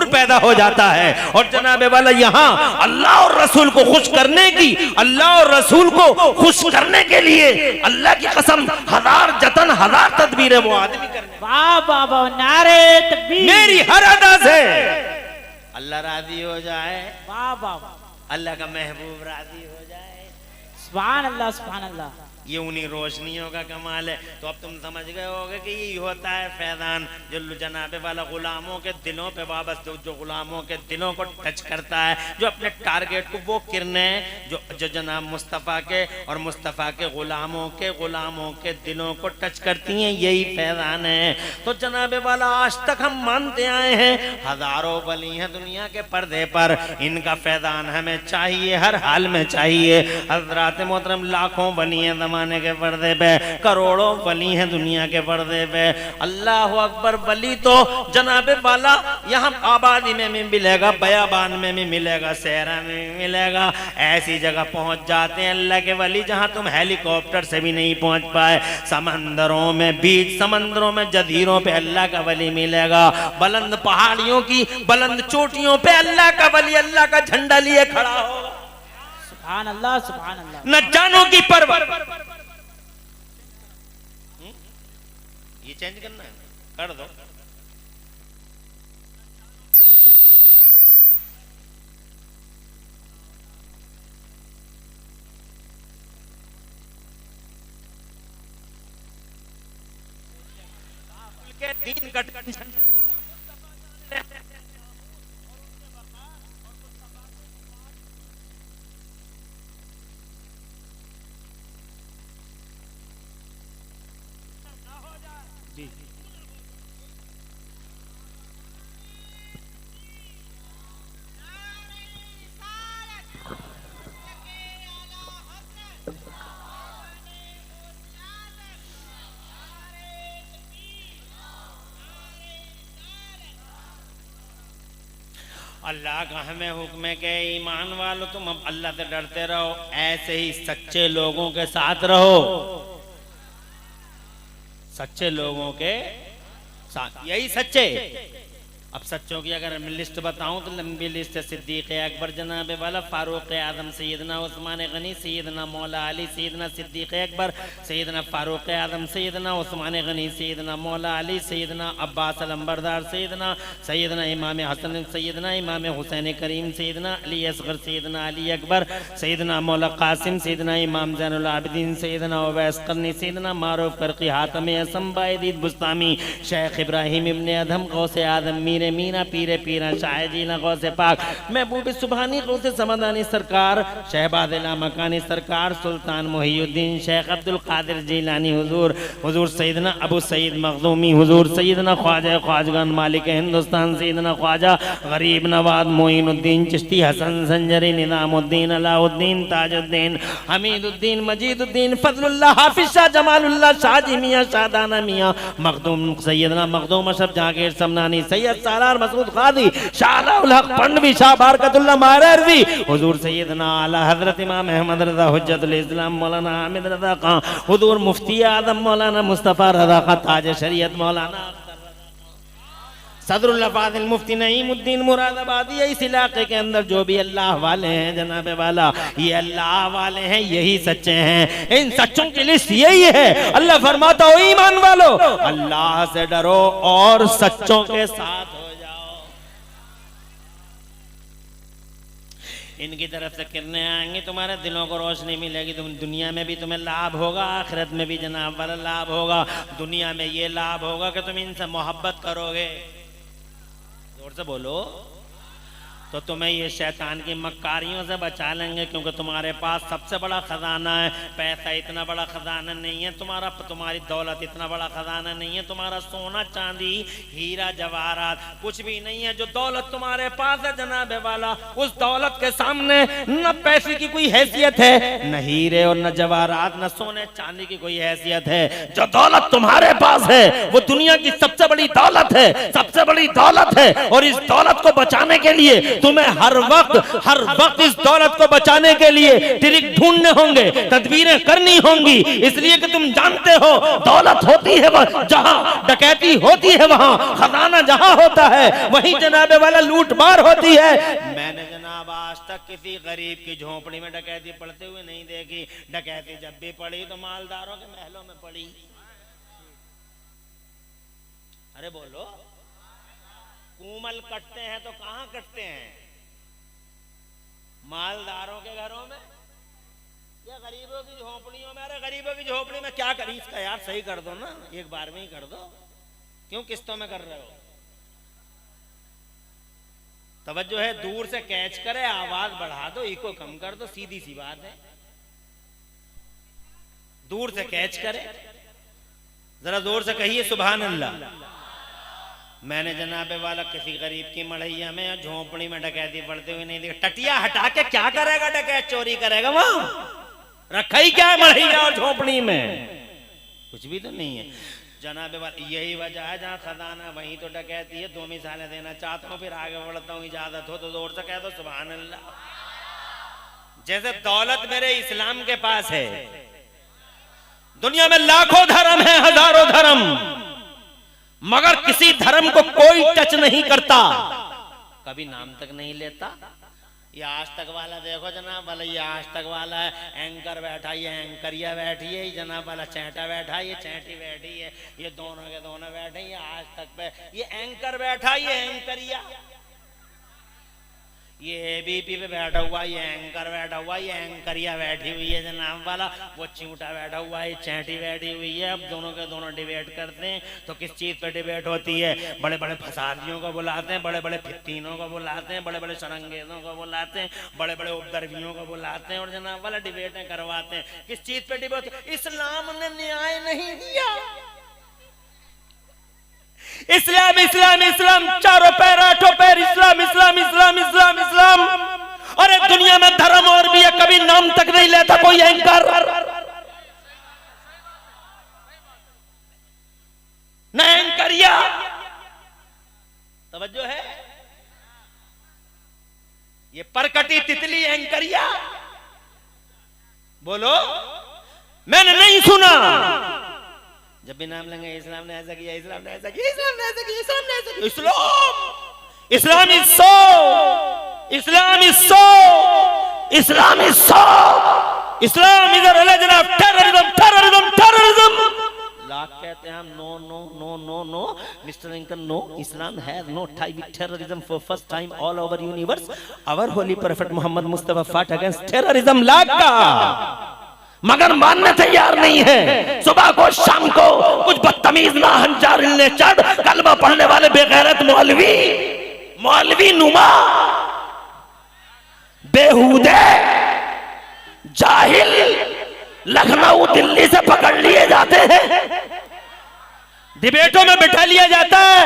पैदा हो जाता है। और जनाब वाला यहाँ अल्लाह और रसूल को खुश करने की, अल्लाह और रसूल को खुश करने के लिए अल्लाह की कसम हजार जतन हजार तदबीरें वो आदमी करने। वाह वाह वाह, नारे तकबीर। मेरी हर अदा से अल्लाह राजी हो जाए, वाह वाह वाह, अल्लाह का महबूब राजी हो जाए। सुभान अल्लाह सुभान अल्लाह। ये उन्हीं रोशनियों का कमाल है। तो अब तुम समझ गए होगे कि ये होता है फैजान जो जनाबे वाला गुलामों के दिलों पे वाबस्ता, जो गुलामों के दिलों को टच करता है, जो अपने टारगेट को, वो किरणें जो जनाब मुस्तफ़ा के और मुस्तफ़ा के गुलामों के दिलों को टच करती हैं, यही फैजान है। तो जनाबे वाला आज तक हम मानते आए हैं हजारों वली हैं दुनिया के पर्दे पर, इनका फैजान हमें चाहिए, हर हाल में चाहिए। हजरात मोहतरम लाखों वली हैं जमाने के पर्दे पे, करोड़ों वली हैं दुनिया के पर्दे पे। अल्लाह अकबर। वली तो जनाबे वाला यहाँ आबादी में भी मिलेगा, बयाबान में भी मिलेगा, सहरा में भी मिलेगा। ऐसी जगह पहुंच जाते हैं अल्लाह के वली जहां तुम हेलीकॉप्टर से भी नहीं पहुंच पाए। समंदरों में, बीच समंदरों में, जजीरों पे अल्लाह का वली मिलेगा। बुलंद पहाड़ियों की बुलंद चोटियों पे अल्लाह का वली अल्लाह का झंडा लिए खड़ा होगा। सुभान अल्लाह सुभान अल्लाह। न जानों की परवर, ये चेंज करना है, कर दो। के दीन का टेंशन अल्लाह का हमें हुक्म के ईमान वालों तुम अब अल्लाह से डरते रहो, ऐसे ही सच्चे लोगों के साथ रहो, सच्चे लोगों के साथ, यही सच्चे। अब सच्चों की अगर मैं लिस्ट बताऊं तो लंबी लिस्ट है। सिद्दीक अकबर जनाबे वाला, फारूक आजम, सैयदना उस्मान गनी, सैयदना मौला अली, सैयदना सिद्दीक अकबर, सैयदना फारूक आजम, सैयदना उस्मान गनी, सैयदना मौला अली, सैयदना अब्बास अलंबरदार, सैयदना इमाम हसन, सैयदना इमाम हुसैन करीम, सैयदना अली असगर, सैयदना अली अकबर, सैयदना मौला कासिम, सैयदना इमाम ज़ैनुल आबिदीन, सैयदना उवैस करनी, सैयदना मारूफ करकी, हातम असम, बायदीद बुस्तामी, शेख इब्राहिम इब्ने अदहम, गौसे आदम, मीरे मीना, पीरे पीरा, शाह जीना, गौसे पाक, महबूब सुबहानी, गौसे समदानी सरकार, शहबाज लामकानी सरकार, सुल्तान मुहियुद्दीन शेख अब्दुल कादिर जीलानी हुजूर, हुजूर सैयदना अबू सईद मखदूमी, हुजूर सैयदना ख्वाजा ख्वाजगान मालिक हिंदुस्तान, सैयदना ख्वाजा गरीब नवाज मोइनुद्दीन चिश्ती, हसन संजरी, निज़ामुद्दीन, अलाउद्दीन, ताजुद्दीन, हमीदुद्दीन, मजीदुद्दीन, फजलुल्लाह, हाफिज शाह, जमालुल्लाह, शाहजी मियाँ, शाहदाना मियाँ, मखदूम, सैयदना मखदूम अशरफ जहांगीर समनानी, सैयद सालार मसूद खादी, शाह उल हक पंडवी, शाह बरकतुल्लाह मारवी, हुजूर सैयदना आला हजरत इमाम अहमद रज़ा हुज्जतुल इस्लाम मौलाना हामिद रज़ा खां, हुजूर मुफ्ती आदम मौलाना मुस्तफ़ा रज़ा खां, ताज शरीयत मौलाना सदरुल फाजिल मुफ्ती नईमुद्दीन मुरादाबादी। इस इलाके के अंदर जो भी अल्लाह वाले हैं जनाबे वाला, ये अल्लाह वाले हैं, यही सच्चे हैं। इन सच्चों की लिस्ट यही है। अल्लाह फरमाता हो ईमान वालो अल्लाह से डरो और सच्चों के साथ हो जाओ। इनकी तरफ से किरणें आएंगी, तुम्हारे दिलों को रोशनी मिलेगी, तुम दुनिया में भी तुम्हें लाभ होगा, आखिरत में भी जनाब वाला लाभ होगा। दुनिया में ये लाभ होगा कि तुम इनसे मोहब्बत करोगे, जोर से बोलो, तो तुम्हें ये शैतान की मक्कारियों से बचा लेंगे, क्योंकि तुम्हारे पास सबसे बड़ा खजाना है। पैसा इतना बड़ा खजाना नहीं है तुम्हारा, तुम्हारी दौलत इतना बड़ा खजाना नहीं है तुम्हारा, सोना चांदी हीरा जवाहरात कुछ भी नहीं है। जो दौलत तुम्हारे पास है जनाबे वाला, उस दौलत के सामने न पैसे की कोई हैसियत है, न हीरे और न जवाहरात, न सोने चांदी की कोई हैसियत है। जो दौलत तुम्हारे पास है वो दुनिया की सबसे बड़ी दौलत है, सबसे बड़ी दौलत है। और इस दौलत को बचाने के लिए तुम्हें हर वक्त इस दौलत को बचाने के लिए ट्रिक ढूंढने होंगे, तदबीरें करनी होंगी, इसलिए कि तुम जानते हो दौलत होती है जहां, डकैती होती है वहां, खजाना जहां होता है वहीं जनाबे वाला लूटमार होती है। मैंने जनाब आज तक किसी गरीब की झोपड़ी में डकैती पड़ते हुए नहीं देखी। डकैती जब भी पड़ी तो मालदारों के महलों में पड़ी। अरे बोलो, कूमल कटते हैं तो कहां कटते हैं? मालदारों के घरों में या गरीबों की झोपड़ियों में? अरे गरीबों की झोपड़ी में क्या करी इसका यार, सही कर दो ना, एक बार में ही कर दो, क्यों किस्तों में कर रहे हो? तवज्जो है, दूर से कैच करे, आवाज बढ़ा दो, इको कम कर दो, सीधी सी बात है। दूर से कैच करे, जरा जोर से कहिए सुभान अल्लाह। मैंने जनाबे वाला किसी गरीब की मड़ैया में या झोपड़ी में डकैती पड़ते हुए नहीं देखा। टटिया हटा के क्या करेगा डकैत? चोरी करेगा वहां? रखा ही क्या है मड़ैया और झोपड़ी में? कुछ भी तो नहीं है जनाबे वाला। यही वजह है जहां खजाना वहीं तो डकैती है। 2 मिसालें देना चाहता हूं, फिर आगे बढ़ता हूं, इजाजत हो तो जोर से कह दो सुभान अल्लाह। जैसे दौलत मेरे इस्लाम के पास है, दुनिया में लाखों धर्म है, हजारों धर्म, मगर किसी धर्म को कोई टच नहीं करता, कभी नाम तक नहीं लेता। ये आज तक वाला देखो जनाब वाला, ये आज तक वाला है, एंकर बैठा, ये एंकरिया बैठी है, जनाब वाला चैंटा बैठा, ये चैंटी बैठी है, ये दोनों के दोनों बैठे, ये आज तक पे ये एंकर बैठा, ये एंकरिया, ये एबीपी पे बैठा हुआ, ये एंकर बैठा हुआ, ये एंकरिया बैठी हुई है जनाब वाला, वो चिंटा बैठा हुआ है, चैंटी बैठी हुई है। अब दोनों के दोनों डिबेट करते हैं, तो किस चीज पे डिबेट होती है? बड़े बड़े फसादियों को बुलाते हैं, बड़े बड़े फित्तीनों को बुलाते हैं, बड़े बड़े शरंगेजों को बुलाते हैं, बड़े बड़े उपद्रवियों को बुलाते हैं और जनाब वाला डिबेटें करवाते हैं। किस चीज पे डिबेट? इस्लाम ने न्याय नहीं दिया। इस्लाम इस्लाम इस्लाम, चारों पैर आठों पैर, इस्लाम इस्लाम इस्लाम इस्लाम इस्लाम। अरे दुनिया में धर्म और भी है, कभी नाम तक नहीं लेता कोई एंकर, न एंकरिया। तवज्जो है, ये परकटी तितली एंकरिया। बोलो, मैंने नहीं सुना। जब भी नाम लेंगे इस्लाम ने ऐसा किया, इस्लाम ने ऐसा किया, इस्लाम ने ऐसा किया, इस्लाम ने ऐसा किया। Islam is so, Islam is so, Islam is so, Islam is a religion of terrorism, terrorism, terrorism. लाख कहते हैं हम, no no no no no mister Lincoln, no, Islam has no tie with terrorism. For first time all over universe our holy prophet Mohammad Mustafa fought against terrorism. Lakh का, मगर मानने तैयार नहीं है। सुबह को शाम को कुछ बदतमीज नाहंजार ने चढ़ कलमा पढ़ने वाले बेगैरत मौलवी, मौलवी नुमा, बेहूदे, जाहिल लखनऊ दिल्ली से पकड़ लिए जाते हैं, डिबेटों में बिठा लिया जाता है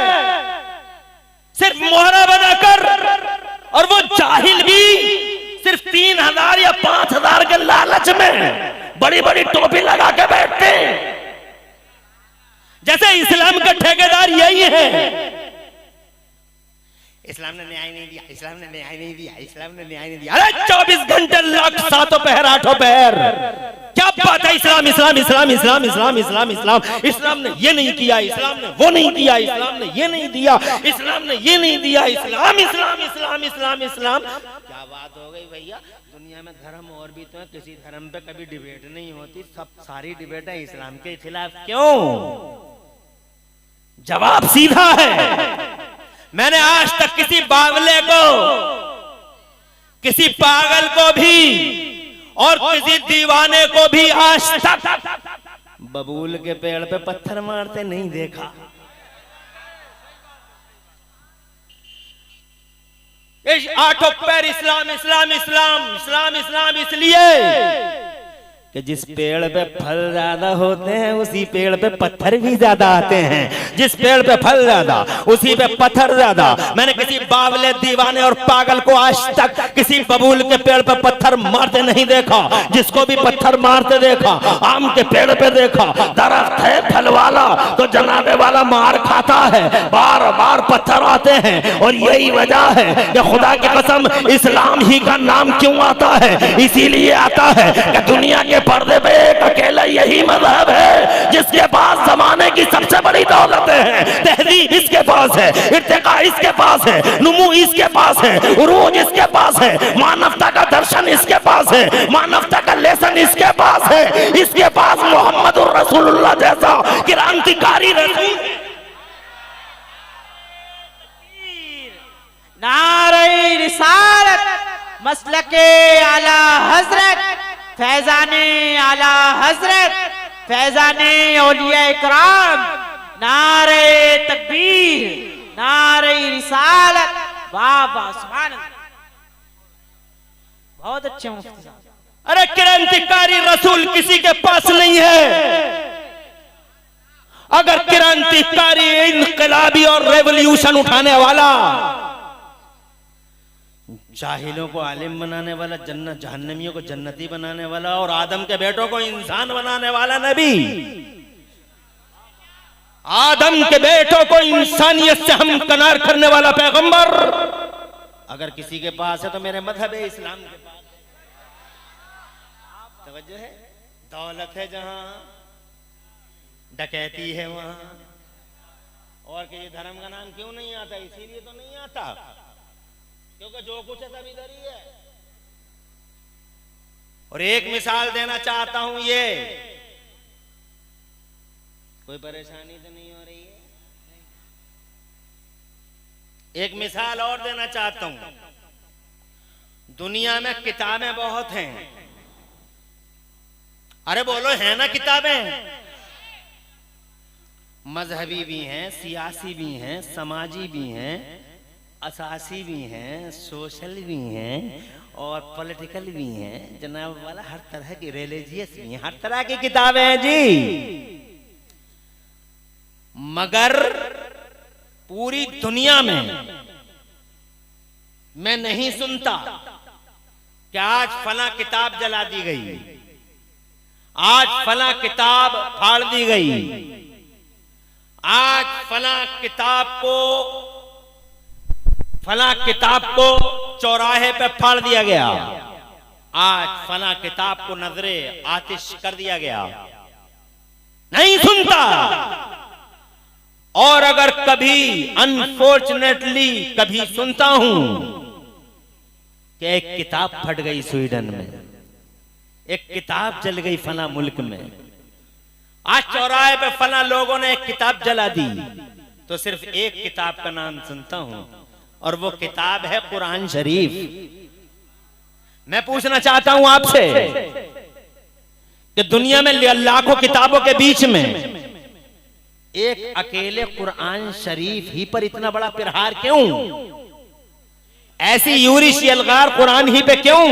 सिर्फ मोहरा बनाकर, और वो जाहिल भी सिर्फ 3000 या 5000 के लालच में बड़ी बड़ी टोपी लगा के बैठते हैं, जैसे इस्लाम का ठेकेदार यही है। इस्लाम ने न्याय नहीं दिया, इस्लाम ने न्याय नहीं दिया, इस्लाम ने न्याय नहीं दिया। अरे 24 घंटे लाख सातों पहर आठों पहर, क्या बात है? इस्लाम इस्लाम इस्लाम इस्लाम इस्लाम इस्लाम इस्लाम, इस्लाम ने ये नहीं किया, इस्लाम ने वो नहीं किया, इस्लाम ने ये नहीं दिया, इस्लाम ने ये नहीं दिया, इस्लाम इस्लाम इस्लाम इस्लाम इस्लाम। क्या बात हो गई भैया? दुनिया में धर्म और भी तो है, किसी धर्म पे कभी डिबेट नहीं होती, सब सारी डिबेटें इस्लाम के खिलाफ। क्यों? जवाब सीधा है। मैंने आज तक किसी बावले को, किसी पागल को भी और किसी दीवाने को भी आज तक बबूल के पेड़ पे पत्थर मारते नहीं देखा। आठों पैर इस्लाम इस्लाम इस्लाम इस्लाम इस्लाम, इसलिए कि जिस पेड़ पे फल ज्यादा होते हैं उसी पेड़ पे पत्थर भी ज्यादा आते हैं। जिस पेड़ पे फल ज्यादा उसी पे पत्थर ज्यादा। मैंने किसी बावले, दीवाने और पागल को आज तक किसी बबूल के पेड़ पे पत्थर मारते नहीं देखा। जिसको भी पत्थर मारते देखा, आम के पेड़ पे देखा, दरख्त है फल वाला तो जनाबे वाला मार खाता है, बार बार पत्थर आते हैं। और यही वजह है कि खुदा की कसम इस्लाम ही का नाम क्यों आता है, इसीलिए आता है कि दुनिया के पर्दे पे एक अकेला यही मजहब है जिसके पास जमाने की सबसे बड़ी दौलतें हैं। तहजीब इसके पास है, इर्तिका इसके पास है, नुमू इसके पास है, उरूज इसके पास है, मानवता का दर्शन इसके पास है, मानवता का लेसन इसके पास है। इसके पास मोहम्मदुर रसूलुल्लाह जैसा क्रांतिकारी रसूल। नारे रिसालत, मसलके आला हजरत, फैजाने आला हजरत, फैजाने औलिया इकराम। नारे तकबीर, नारे रिसालत। वाह वाह, सुभान अल्लाह, बहुत अच्छे मुफ्ती साहब। अरे क्रांतिकारी रसूल किसी के पास नहीं है। अगर क्रांतिकारी, इनकलाबी और रेवोल्यूशन उठाने वाला, जाहिलों को आलिम बनाने वाला, जन्नत जहन्नमियों को जन्नती बनाने वाला और आदम के बेटों को इंसान बनाने वाला नबी, आदम के बेटों को इंसानियत से हमकनार करने वाला पैगंबर अगर किसी के पास है तो मेरे मजहब है इस्लाम के पास। तवज्जो है, दौलत है जहां, डकैती है वहां। और कि ये धर्म का नाम क्यों नहीं आता, इसीलिए तो नहीं आता क्योंकि जो कुछ है सब इधर ही है। और एक मिसाल देना चाहता हूं, ये कोई परेशानी तो नहीं हो रही है? एक मिसाल और देना चाहता हूं। दुनिया में किताबें बहुत हैं। अरे बोलो, है ना किताबें? मजहबी भी हैं, सियासी भी हैं, समाजी भी हैं, असासी भी हैं, सोशल भी हैं और पॉलिटिकल भी हैं जनाब वाला, हर तरह की, रिलीजियस भी हैं, हर तरह की किताबें हैं जी। मगर पूरी दुनिया में मैं नहीं सुनता कि आज फला किताब जला दी गई, आज फला किताब फाड़ दी गई, आज फला किताब को चौराहे पे फाड़ दिया गया, आज फला किताब को नजरे आतिश कर दिया गया। नहीं सुनता। और अगर कभी अनफॉर्चुनेटली कभी सुनता हूं कि एक किताब फट गई स्वीडन में, एक किताब जल गई फला मुल्क में, आज चौराहे पे फला लोगों ने एक किताब जला दी, तो सिर्फ एक किताब का नाम सुनता हूं और वो किताब है कुरान शरीफ। मैं पूछना चाहता हूं आपसे कि दुनिया में लाखों किताबों के बीच में एक अकेले कुरान शरीफ ही पर इतना बड़ा प्रहार क्यों? ऐसी यूरिश यलगार कुरान ही पे क्यों?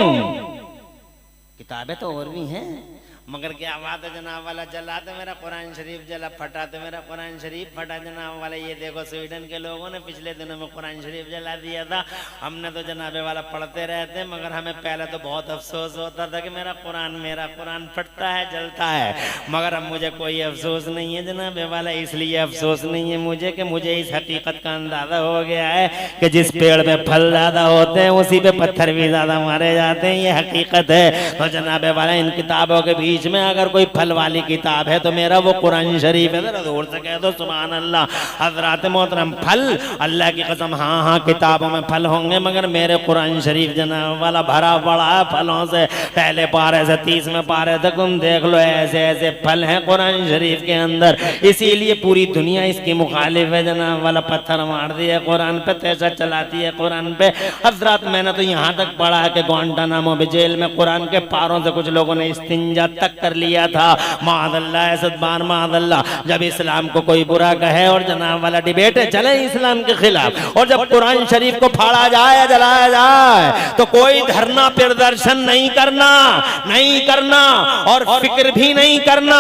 किताबें तो और भी हैं, मगर क्या बात है जनाब वाला, जला तो मेरा कुरान शरीफ जला, फटा तो मेरा कुरान शरीफ फटा जनाब वाला। ये देखो स्वीडन के लोगों ने पिछले दिनों में कुरान शरीफ जला दिया था। हमने तो जनाबे वाला पढ़ते रहते, मगर हमें पहले तो बहुत अफसोस होता था कि मेरा कुरान फटता है, जलता है, मगर अब मुझे कोई अफसोस नहीं है जनाबे वाला। इसलिए अफसोस नहीं है मुझे कि मुझे इस हकीकत का अंदाजा हो गया है कि जिस पेड़ में फल ज्यादा होते हैं उसी पे पत्थर भी ज्यादा मारे जाते हैं। ये हकीकत है। तो जनाबे वाला इन किताबों के बीच में अगर कोई फल वाली किताब है तो मेरा वो कुरान शरीफ है। जरा जोर से कह दो सुभान अल्लाह। हजरात मोहतरम, फल अल्लाह की कसम, हाँ हाँ किताबों में फल होंगे, मगर मेरे कुरान शरीफ जनाब वाला भरा पड़ा है फलों से। पहले पारे से 30वें पारे तक तुम देख लो, ऐसे ऐसे फल हैं कुरान शरीफ के अंदर। इसीलिए पूरी दुनिया इसकी मुखालिफ है जनाब वाला, पत्थर मार दिया कुरान पे, तैसा चलाती है कुरान पे। हजरात मैंने तो यहाँ तक पढ़ा है कि ग्वांटानामो जेल में कुरान के पारों से कुछ लोगों ने इस्तिंजा तक मजाक कर लिया था। मादल्ला ऐसदबान मादल्ला, जब इस्लाम को कोई बुरा कहे और जनाब वाला डिबेट चले इस्लाम के खिलाफ, और जब कुरान शरीफ को फाड़ा जाए या जलाया जाए तो कोई धरना प्रदर्शन नहीं करना, नहीं करना, और फिक्र भी नहीं करना।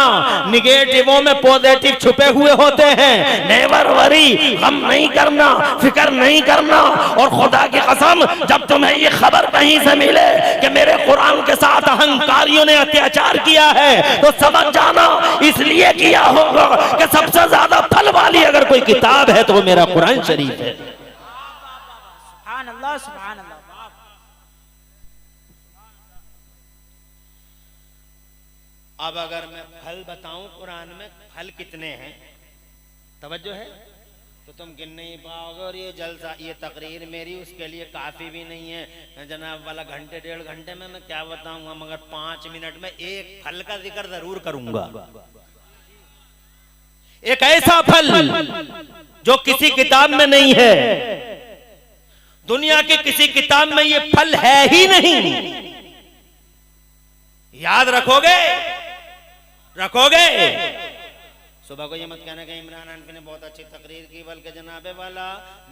निगेटिवों में पॉजिटिव छुपे हुए होते हैं। नेवर वरी, गम नहीं करना, फिक्र नहीं करना। और खुदा की कसम, जब तुम्हें ये खबर कहीं से मिले कि मेरे कुरान के साथ अहंकारियों ने अत्याचार किया है, तो समझ जाना इसलिए किया होगा कि सबसे ज्यादा फल वाली अगर कोई किताब है तो वो मेरा कुरान शरीफ है। सुभान अल्लाह, सुभान अल्लाह। अब अगर मैं फल बताऊं कुरान में फल कितने हैं, तवज्जो है, तो तुम गिन नहीं पाओगे। और ये जलसा, ये तकरीर मेरी उसके लिए काफ़ी भी नहीं है जनाब वाला, घंटे डेढ़ घंटे में मैं क्या बताऊंगा, मगर 5 मिनट में एक फल का जिक्र जरूर करूंगा। एक ऐसा फल जो किसी किताब में नहीं है, दुनिया की किसी किताब में ये फल है ही नहीं। याद रखोगे, रखोगे। सुबह को ये मत कहना कि इमरान हानफी ने बहुत अच्छी तकरीर की, बल्कि जनाबे वाला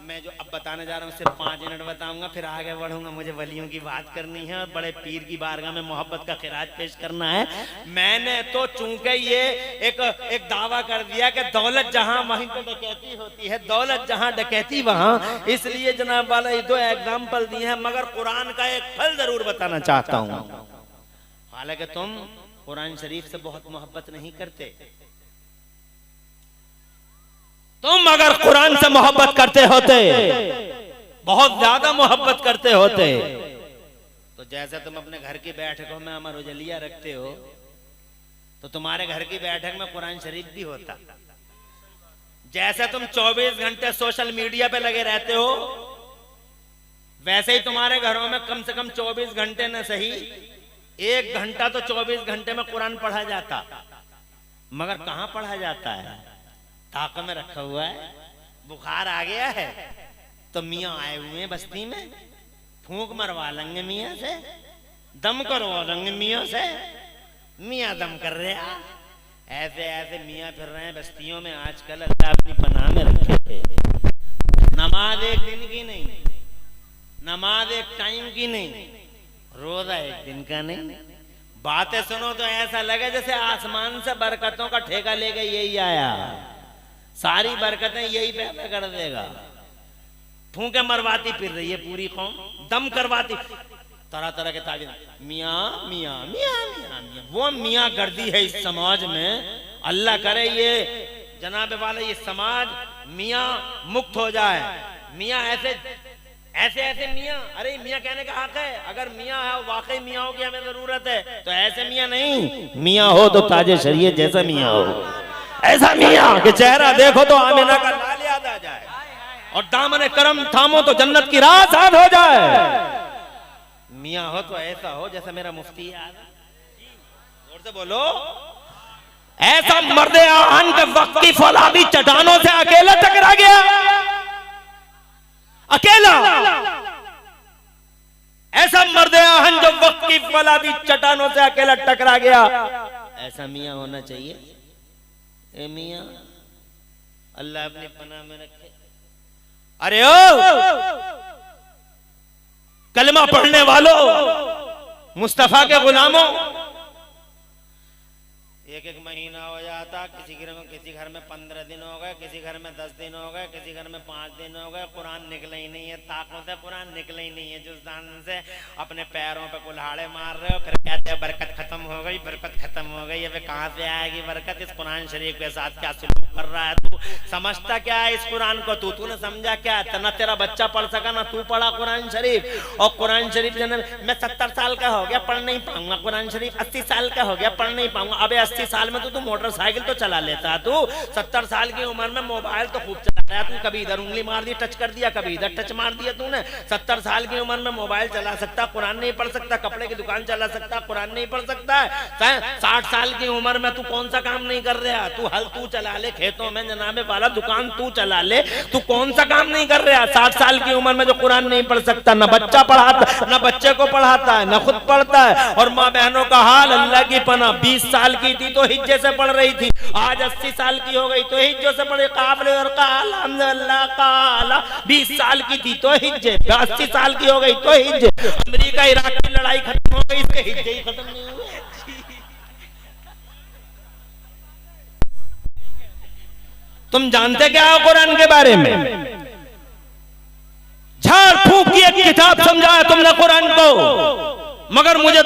मैं जो अब बताने जा रहा हूँ सिर्फ 5 मिनट बताऊंगा, फिर आगे बढ़ूंगा। मुझे वलियों की बात करनी है और बड़े पीर की बारगाह में मोहब्बत का खिराज पेश करना है। मैंने तो चूंकि ये एक दावा कर दिया कि दौलत जहां वहीं तो डकैती होती है, दौलत जहां डकैती वहां, इसलिए जनाब वाला ये 2 एग्जाम्पल दिए हैं। मगर कुरान का एक फल जरूर बताना चाहता हूँ। हालांकि तुम कुरान शरीफ से बहुत मोहब्बत नहीं करते, तुम अगर कुरान से मोहब्बत करते होते, बहुत ज्यादा मोहब्बत करते होते, तो जैसे तुम अपने घर की बैठकों में अमर उजलिया रखते हो, तो तुम्हारे घर की बैठक में कुरान शरीफ भी होता। जैसे तुम 24 घंटे सोशल मीडिया पे लगे रहते हो, वैसे ही तुम्हारे घरों में कम से कम 24 घंटे न सही 1 घंटा तो 24 घंटे में कुरान पढ़ा जाता। मगर कहां पढ़ा जाता है? ताक़ में रखा हुआ है। बुखार आ गया है तो मियाँ आए हुए हैं बस्ती में, फूंक मरवा लेंगे मियाँ से, दम करवा लेंगे मियाँ से, मियाँ दम कर रहे हैं। ऐसे ऐसे मियाँ फिर रहे हैं बस्तियों में आजकल, अल्लाह अपनी पनाह में रखे। नमाज एक दिन की नहीं, नमाज एक टाइम की नहीं, रोजा एक दिन का नहीं। बातें सुनो तो ऐसा लगे जैसे आसमान से बरकतों का ठेका लेके यही आया, सारी बरकतें यही पैदा कर देगा। फूंके मरवाती फिर रही है पूरी कौम, दम करवाती, तरह तरह के ताबीर, मियाँ मियाँ मियाँ मियाँ मियाँ। वो मियाँ गर्दी है इस समाज में। अल्लाह करे ये जनाब वाले ये समाज मियाँ मुक्त हो जाए। मियाँ ऐसे ऐसे ऐसे मियाँ, अरे मियाँ कहने का हक है। अगर मियाँ है वाकई मियाँ की हमें जरूरत है, तो ऐसे मियाँ नहीं, मियाँ हो तो ताजे शरीयत जैसा मियाँ हो, ऐसा मियाँ कि चेहरा देखो तो आमिना का लाल याद आ जाए, और दामन करम थामो तो जन्नत की राह साथ हो जाए। मियाँ हो तो ऐसा हो जैसा मेरा मुफ्ती याद, जोर से बोलो, ऐसा मर्दे आहन के वक्त की फौलादी चट्टानों से अकेला टकरा गया, अकेला। ऐसा मर्दे आहन जो वक्त की फौलादी चट्टानों से अकेला टकरा गया, ऐसा मियाँ होना चाहिए। ए मियाँ अल्लाह अपनी पनाह में रखे। अरे ओ कलमा पढ़ने वालों, मुस्तफा के गुलामों, एक महीना हो जाता, किसी घर में 15 दिन हो गए, किसी घर में 10 दिन हो गए, किसी घर में 5 दिन हो गए, कुरान निकले ही नहीं है, ताकों से कुरान निकले ही नहीं है, जुज़दान से अपने पैरों पे कुल्हाड़े मार रहे हो, फिर कहते हैं बरकत खत्म हो गई, बरकत खत्म हो गई। अब कहाँ से आएगी बरकत? इस कुरान शरीफ के साथ क्या सलूक कर रहा है तू? समझता क्या है इस कुरान को? तूने समझा क्या? ना तेरा बच्चा पढ़ सका ना तू पढ़ा कुरान शरीफ। और कुरान शरीफ मैं 70 साल का हो गया पढ़ नहीं पाऊंगा कुरान शरीफ, 80 साल का हो गया पढ़ नहीं पाऊंगा। अबे 80 साल में तो तू मोटरसाइकिल तो चला लेता, तू 70 साल की उम्र में मोबाइल तो खूब चलाया तू, कभी इधर उंगली मार दी टच कर दिया, कभी इधर टच मार दिया तूने। 70 साल की उम्र में मोबाइल चला सकता, कुरान नहीं पढ़ सकता, कपड़े की दुकान चला सकता, कुरान नहीं पढ़ सकता है। 60 साल की उम्र में तू कौन सा काम नहीं कर रहा? तू हल तू चला ले, खेत खेतों में जनाबे वाला दुकान तू चला ले, तू कौन सा काम नहीं कर रहा? 60 साल की उम्र में जो कुरान नहीं पढ़ सकता, न बच्चा पढ़ाता, न बच्चे को पढ़ाता है, न खुद पढ़ता है। और माँ बहनों का हाल अल्लाह की पना, 20 साल की थी तो हिज्जे से पढ़ रही थी, आज 80 साल की हो गई तो हिज्जों से पढ़े। काबले और काला 20 साल की थी तो हिज्जे, 80 साल की हो गई तो हिज्जे। अमेरिका इराक की लड़ाई खत्म हो गई, इसके हिज्जे ही खत्म नहीं हुए। तुम जानते क्या हो कुरान के बारे में? झाड़ फूक की एक किताब समझाया तुमने कुरान को, मगर मुझे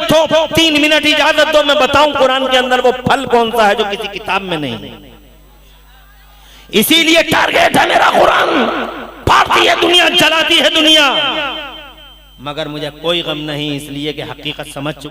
3 मिनट इजाजत दो, मैं बताऊं कुरान के अंदर वो फल कौन सा है जो किसी किताब में नहीं। इसीलिए टारगेट है मेरा कुरान, फाड़ती है दुनिया, जलाती है दुनिया, मगर मुझे कोई गम नहीं, इसलिए कि हकीकत समझ चुका।